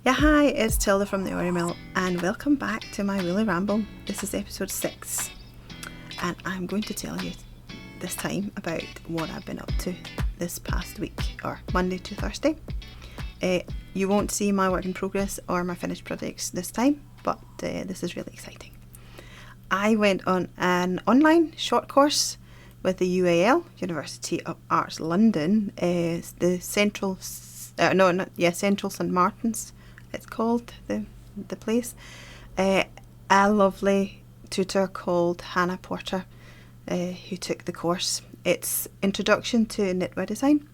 Yeah, hi, it's Tilda from the Ori Mill, and welcome back to my Woolly Ramble. This is episode 6, and I'm going to tell you this time about what I've been up to this past week, or Monday to Thursday. You won't see my work in progress or my finished projects this time, but this is really exciting. I went on an online short course with the UAL, University of Arts London, the Central St Martin's. It's called the place. A lovely tutor called Hannah Porter, who took the course. It's Introduction to Knitwear Design.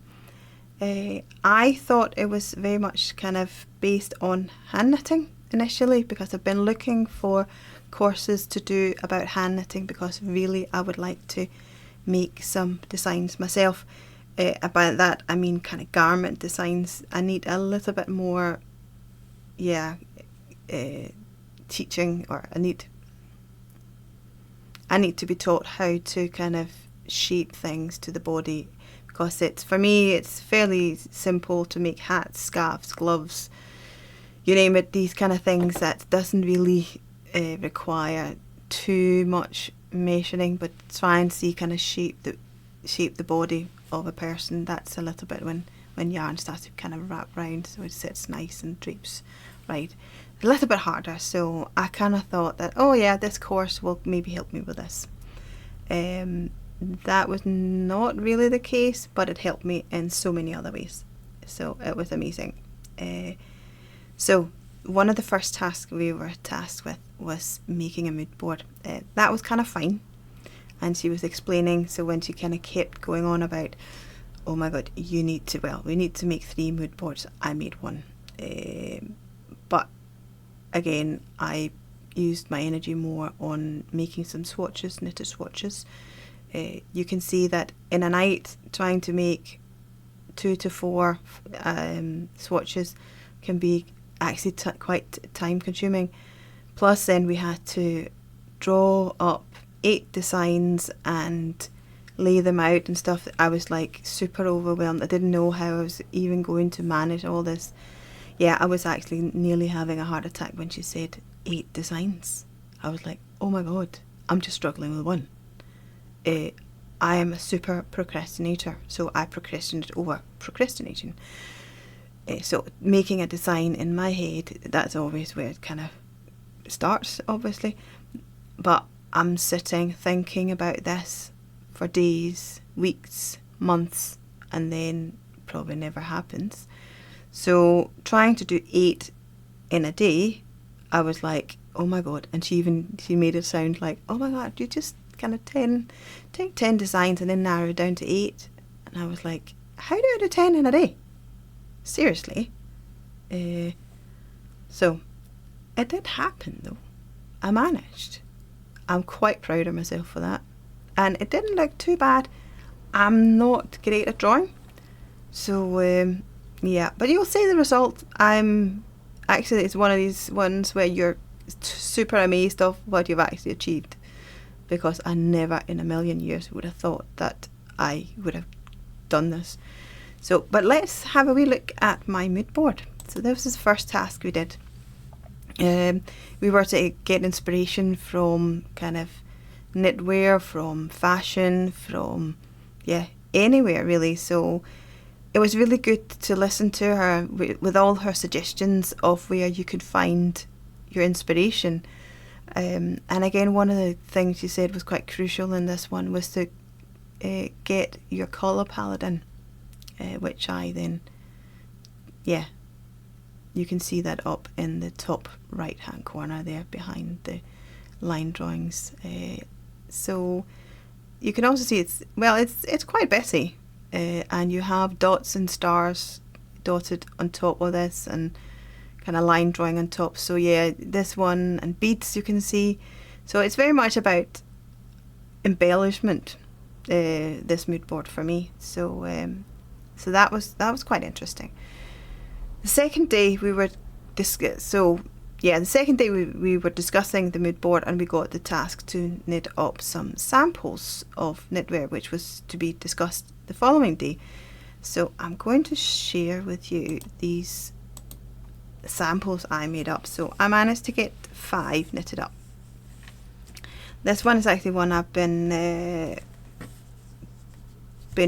I thought it was very much kind of based on hand knitting initially, because I've been looking for courses to do about hand knitting, because really I would like to make some designs myself. By that I mean kind of garment designs. I need a little bit more teaching, or I need to be taught how to kind of shape things to the body, because for me it's fairly simple to make hats, scarves, gloves, you name it, these kind of things that doesn't really require too much measuring, but try and see kind of shape the body of a person. That's a little bit when yarn starts to kind of wrap round, so it sits nice and drapes right. A little bit harder, so I kind of thought that, oh yeah, this course will maybe help me with this. That was not really the case, but it helped me in so many other ways, so it was amazing. So one of the first tasks we were tasked with was making a mood board. That was kind of fine, and she was explaining, so when she kind of kept going on about, oh my god, we need to make 3 mood boards, I made 1. But again, I used my energy more on making some swatches, knitted swatches. You can see that in a night, trying to make 2 to 4 swatches can be actually quite time consuming. Plus then we had to draw up 8 designs and lay them out and stuff. I was like super overwhelmed. I didn't know how I was even going to manage all this. Yeah, I was actually nearly having a heart attack when she said 8 designs. I was like, oh my god, I'm just struggling with 1. I am a super procrastinator, so I procrastinate over procrastinating. So making a design in my head, that's always where it kind of starts, obviously. But I'm sitting thinking about this for days, weeks, months, and then probably never happens. So trying to do 8 in a day, I was like, oh my god. And she made it sound like, oh my god, you just kind of take 10 designs and then narrow it down to 8. And I was like, how do I do 10 in a day? Seriously. So it did happen though. I managed. I'm quite proud of myself for that. And it didn't look too bad. I'm not great at drawing, so yeah, but you'll see the result. It's one of these ones where you're super amazed of what you've actually achieved, because I never in a million years would have thought that I would have done this. So, but let's have a wee look at my mood board. So this is the first task we did. We were to get inspiration from kind of knitwear, from fashion, from anywhere really. So it was really good to listen to her with all her suggestions of where you could find your inspiration. And again, one of the things she said was quite crucial in this one was to get your colour palette in, which I then, you can see that up in the top right hand corner there behind the line drawings. So you can also see it's quite busy, and you have dots and stars dotted on top of this, and kind of line drawing on top. So yeah, this one, and beads you can see. So it's very much about embellishment, this mood board for me. So that was quite interesting. The second day we were we were discussing the mood board, and we got the task to knit up some samples of knitwear, which was to be discussed the following day. So I'm going to share with you these samples I made up. So I managed to get 5 knitted up. This one is actually one I've been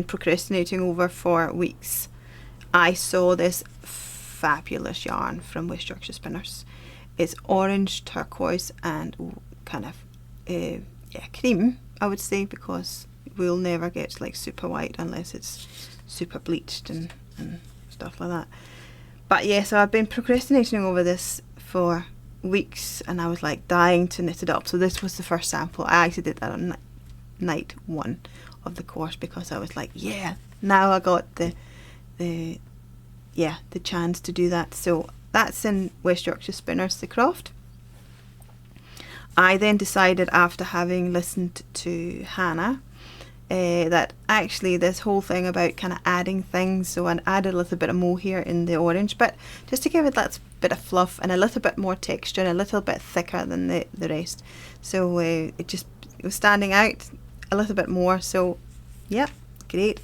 procrastinating over for weeks. I saw this fabulous yarn from West Yorkshire Spinners. It's orange, turquoise and kind of cream, I would say, because we'll never get like super white unless it's super bleached and stuff like that. But yeah, so I've been procrastinating over this for weeks and I was like dying to knit it up. So this was the first sample. I actually did that on night 1 of the course because I was like, yeah, now I got the chance to do that. So that's in West Yorkshire Spinners, the Croft. I then decided, after having listened to Hannah, that actually this whole thing about kind of adding things, so I added a little bit of mohair in the orange bit just to give it that bit of fluff and a little bit more texture and a little bit thicker than the rest. So it was standing out a little bit more. So yeah, great.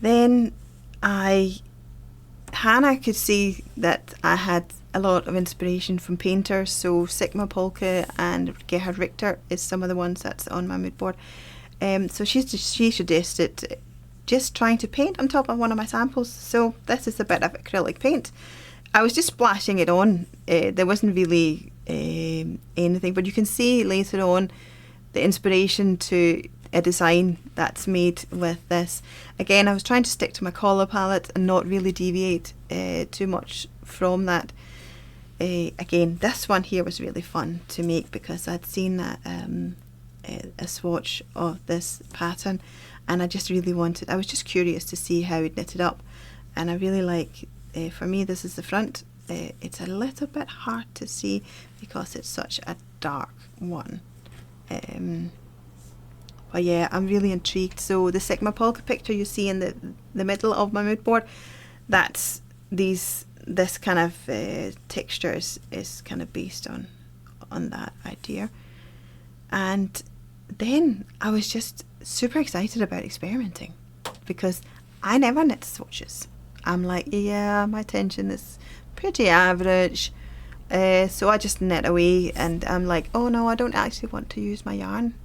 Then Hannah could see that I had a lot of inspiration from painters, so Sigma Polka and Gerhard Richter is some of the ones that's on my mood board. So she suggested just trying to paint on top of one of my samples. So this is a bit of acrylic paint. I was just splashing it on. There wasn't really anything, but you can see later on the inspiration to a design that's made with this. Again, I was trying to stick to my colour palette and not really deviate too much from that. Again, this one here was really fun to make because I'd seen a swatch of this pattern and I just really wanted, I was just curious to see how it knitted up, and I really like, for me this is the front. It's a little bit hard to see because it's such a dark one. But yeah, I'm really intrigued. So the Sigma Polka picture you see in the middle of my mood board, that's this kind of texture is kind of based on that idea. And then I was just super excited about experimenting because I never knit swatches. I'm like, yeah, my tension is pretty average. So I just knit away and I'm like, oh no, I don't actually want to use my yarn.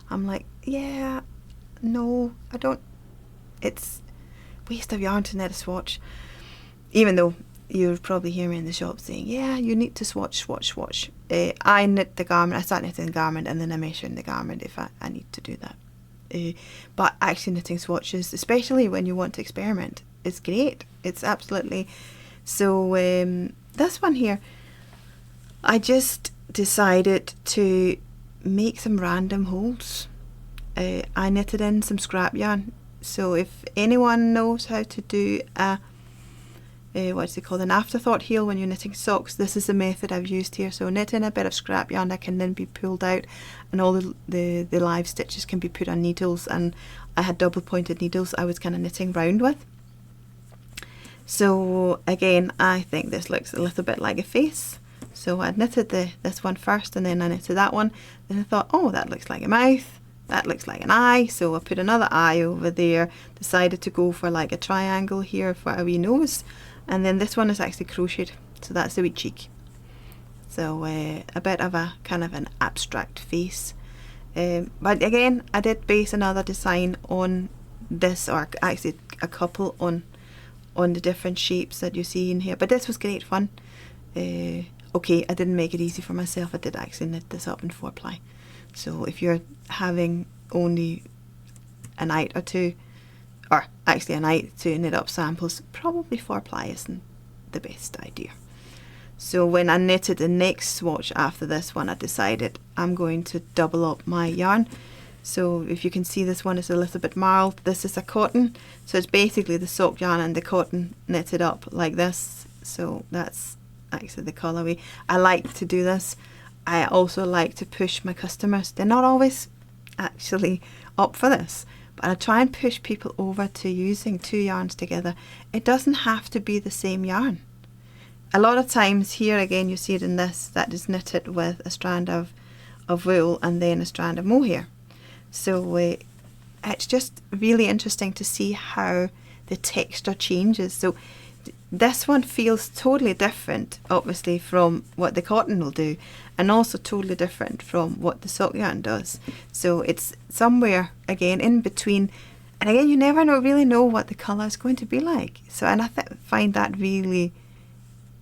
I'm like, yeah, no, I don't. It's waste of yarn to knit a swatch. Even though you'll probably hear me in the shop saying, yeah, you need to swatch. I knit the garment, I start knitting the garment and then I measure in the garment if I need to do that. But actually knitting swatches, especially when you want to experiment, is great. It's absolutely. So this one here, I just decided to make some random holes. I knitted in some scrap yarn. So if anyone knows how to do what's it called, an afterthought heel when you're knitting socks, this is the method I've used here. So knit in a bit of scrap yarn that can then be pulled out and all the live stitches can be put on needles, and I had double pointed needles I was kind of knitting round with. So again, I think this looks a little bit like a face. So I knitted this one first and then I knitted that one. Then I thought, oh, that looks like a mouth. That looks like an eye. So I put another eye over there. Decided to go for like a triangle here for a wee nose. And then this one is actually crocheted. So that's the wee cheek. So a bit of a kind of an abstract face. But again, I did base another design on this, or actually a couple on the different shapes that you see in here. But this was great fun. Okay, I didn't make it easy for myself. I did actually knit this up in 4-ply. So if you're having only a night or two, or actually a night to knit up samples, probably 4-ply isn't the best idea. So when I knitted the next swatch after this one, I decided I'm going to double up my yarn. So if you can see, this one is a little bit marled. This is a cotton. So it's basically the sock yarn and the cotton knitted up like this. So that's actually the colourway. I like to do this. I also like to push my customers. They're not always actually up for this, but I try and push people over to using 2 yarns together. It doesn't have to be the same yarn. A lot of times here, again, you see it in this, that is knitted with a strand of wool and then a strand of mohair. So it's just really interesting to see how the texture changes. So this one feels totally different, obviously, from what the cotton will do, and also totally different from what the sock yarn does. So it's somewhere, again, in between. And again, you never really know what the colour is going to be like. So, and I find that really,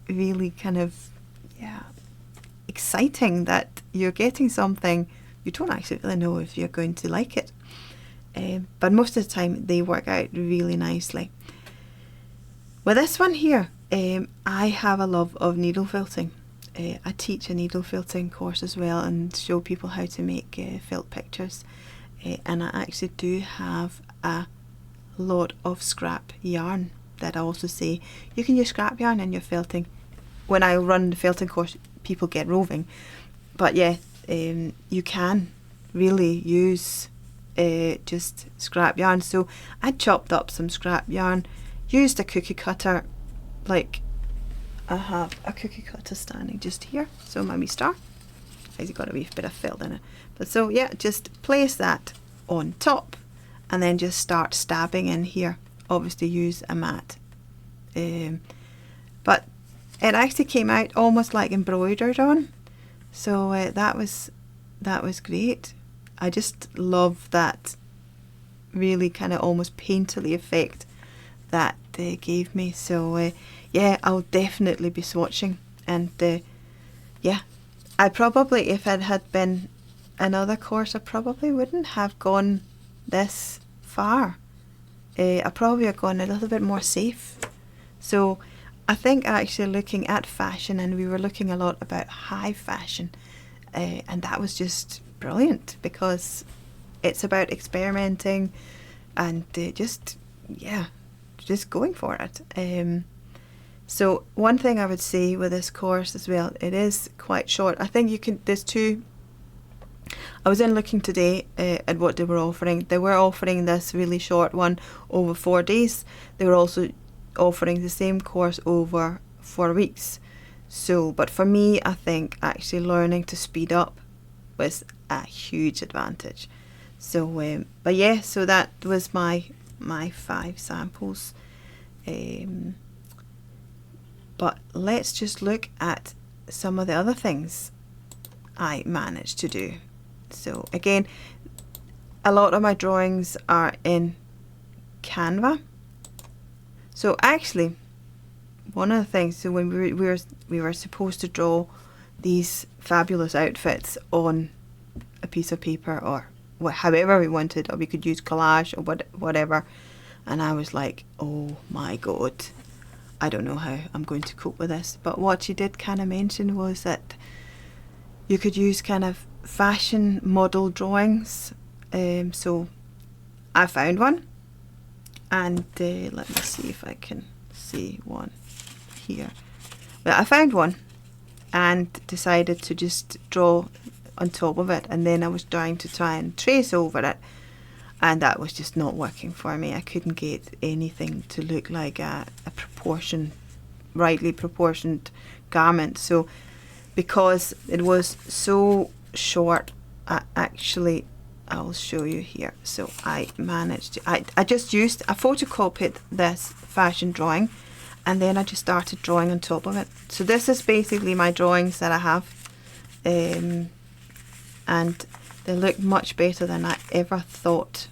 really kind of, yeah, exciting that you're getting something you don't actually really know if you're going to like it. But most of the time, they work out really nicely. With this one here, I have a love of needle felting. I teach a needle felting course as well and show people how to make felt pictures. And I actually do have a lot of scrap yarn that I also say you can use scrap yarn in your felting. When I run the felting course, people get roving. But yeah, you can really use just scrap yarn. So I chopped up some scrap yarn, used a cookie cutter, like I have a cookie cutter standing just here, so my wee star. It's got a wee bit of felt in it. But so yeah, just place that on top and then just start stabbing in here. Obviously use a mat. But it actually came out almost like embroidered on. So that was great. I just love that really kind of almost painterly effect that they gave me. So yeah, I'll definitely be swatching. And yeah, I probably, if it had been another course, I probably wouldn't have gone this far. I probably have gone a little bit more safe. So I think actually looking at fashion, and we were looking a lot about high fashion, and that was just brilliant because it's about experimenting and just going for it. So one thing I would say with this course as well, it is quite short. I think you can, there's two. I was in looking today at what they were offering. They were offering this really short one over 4 days. They were also offering the same course over 4 weeks. So, but for me, I think actually learning to speed up was a huge advantage. So, but yeah, so that was my 5 samples. But let's just look at some of the other things I managed to do. So again, a lot of my drawings are in Canva. So actually, one of the things, so when we were supposed to draw these fabulous outfits on a piece of paper or however we wanted, or we could use collage or whatever, and I was like, oh my god, I don't know how I'm going to cope with this. But what she did kind of mention was that you could use kind of fashion model drawings. So I found one, and let me see if I can see one here. Well, I found one and decided to just draw on top of it, and then I was trying to try and trace over it, and that was just not working for me. I couldn't get anything to look like a rightly proportioned garment. So because it was so short, I'll show you here. So I managed to, I photocopied this fashion drawing, and then I just started drawing on top of it. So this is basically my drawings that I have, and they look much better than I ever thought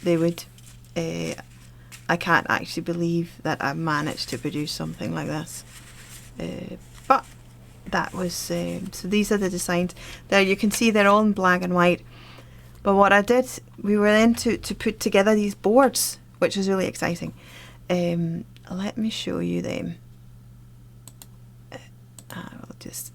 they would. I can't actually believe that I managed to produce something like this, but that was so these are the designs. There you can see they're all in black and white. But what I did, we were then to put together these boards, which was really exciting. Let me show you them.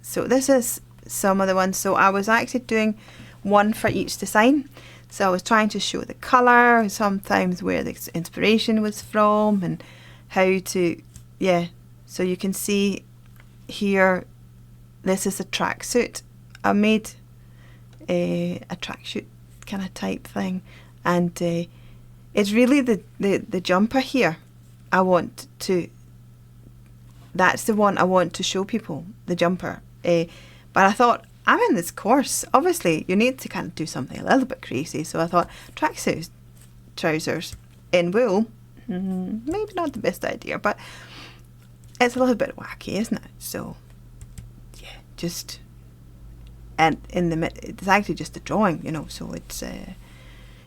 So this is some of the ones. So I was actually doing one for each design. So I was trying to show the colour, sometimes where the inspiration was from, and how to, yeah. So you can see here, this is a tracksuit. I made a tracksuit kind of type thing, and it's really the jumper here. That's the one I want to show people, the jumper. But I thought, I'm in this course, obviously you need to kind of do something a little bit crazy. So I thought, tracksuit trousers in wool, maybe not the best idea, but it's a little bit wacky, isn't it? So yeah, just, and it's actually just a drawing, you know, so it's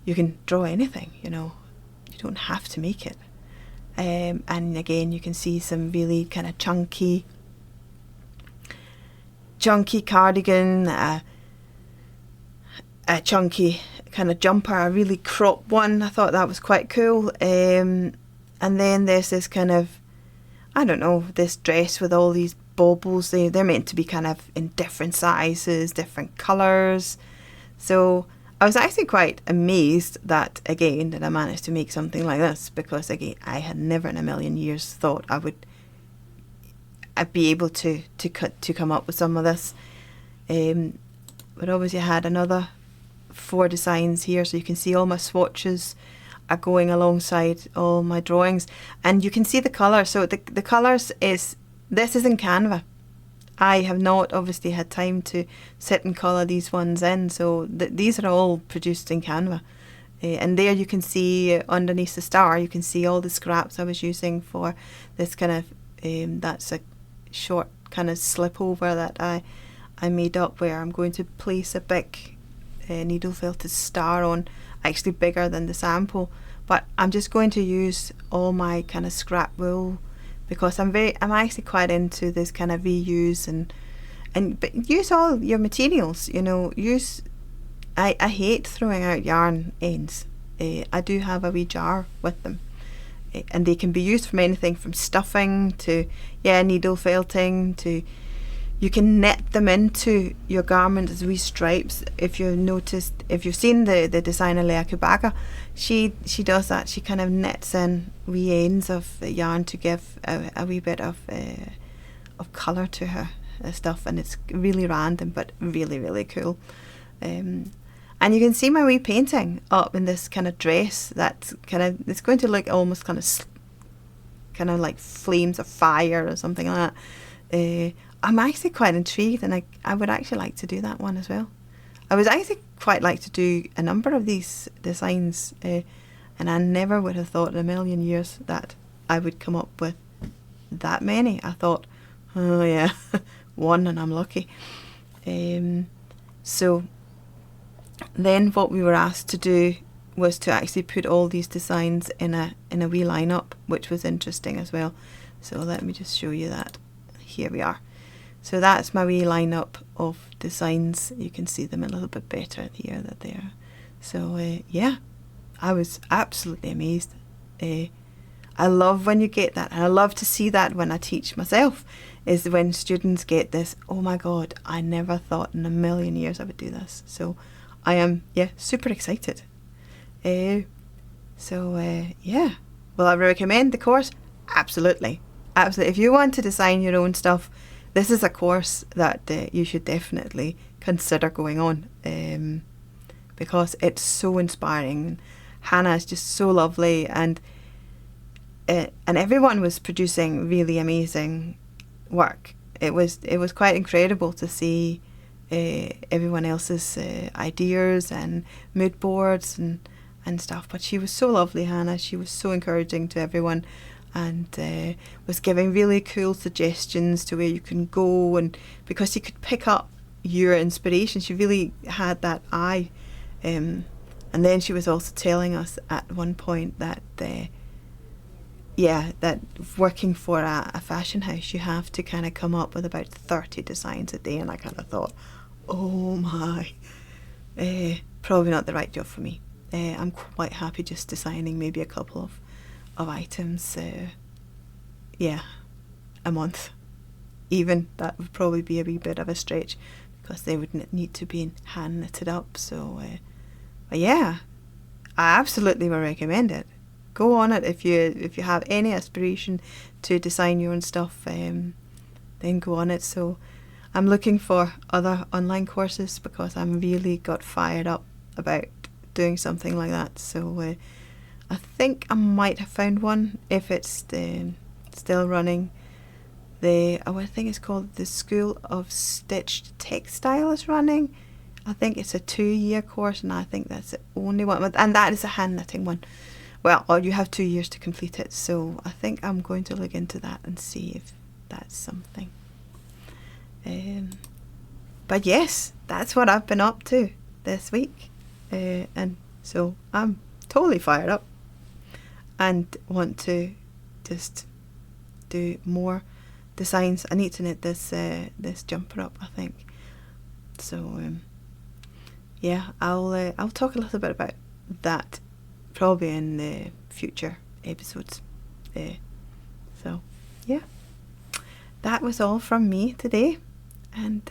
you can draw anything, you know, you don't have to make it. And again, you can see some really kind of chunky cardigan, a chunky kind of jumper, a really cropped one. I thought that was quite cool. And then there's this kind of, I don't know, this dress with all these baubles. They're meant to be kind of in different sizes, different colours. So I was actually quite amazed that I managed to make something like this, because again, I had never in a million years thought I'd be able to come up with some of this. But obviously I had another 4 designs here, so you can see all my swatches are going alongside all my drawings, and you can see the colour. So the colours this is in Canva. I have not obviously had time to sit and colour these ones in, so these are all produced in Canva. And there you can see underneath the star, you can see all the scraps I was using for this kind of, that's a short kind of slip over that I made up, where I'm going to place a big needle felted star on, actually bigger than the sample. But I'm just going to use all my kind of scrap wool, because I'm actually quite into this kind of reuse but use all your materials, you know. I hate throwing out yarn ends. I do have a wee jar with them, and they can be used from anything from stuffing to needle felting to, you can knit them into your garment as wee stripes. If you've seen the designer Leah Kubaga, she does that. She kind of knits in wee ends of yarn to give a wee bit of colour to her stuff, and it's really random but really, really cool. And you can see my wee painting up in this kind of dress that's it's going to look almost kind of like flames of fire or something like that. I'm actually quite intrigued, and I would actually like to do that one as well. I would actually quite like to do a number of these designs, and I never would have thought in a million years that I would come up with that many. I thought, oh yeah, one and I'm lucky. So then what we were asked to do was to actually put all these designs in a wee lineup, which was interesting as well. So let me just show you that. Here we are. So that's my wee lineup of designs. You can see them a little bit better here that they are. So yeah, I was absolutely amazed. I love when you get that, and I love to see that when I teach myself, is when students get this, oh my god, I never thought in a million years I would do this. So I am super excited. Yeah, will I recommend the course? Absolutely. If you want to design your own stuff, this is a course that you should definitely consider going on, because it's so inspiring. Hannah is just so lovely, and everyone was producing really amazing work. It was quite incredible to see everyone else's ideas and mood boards and stuff. But she was so lovely, Hannah. She was so encouraging to everyone, and was giving really cool suggestions to where you can go, and because you could pick up your inspiration, she really had that eye. And then she was also telling us at one point that that working for a fashion house, you have to kind of come up with about 30 designs a day, and I kind of thought, oh my, probably not the right job for me. I'm quite happy just designing maybe a couple of items, a month. Even that would probably be a wee bit of a stretch, because they would need to be hand knitted up. So but yeah, I absolutely would recommend it. Go on it if you have any aspiration to design your own stuff, then go on it. So I'm looking for other online courses, because I'm really got fired up about doing something like that. So I think I might have found one, if it's still running. I think it's called the School of Stitched Textile is running. I think it's a 2-year course, and I think that's the only one, and that is a hand knitting one. Well, you have 2 years to complete it, so I think I'm going to look into that and see that's something. But yes, that's what I've been up to this week, and so I'm totally fired up and want to just do more designs. I need to knit this jumper up, I think. So yeah, I'll talk a little bit about that probably in the future episodes. So yeah, that was all from me today, and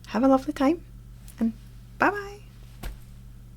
have a lovely time, and bye bye.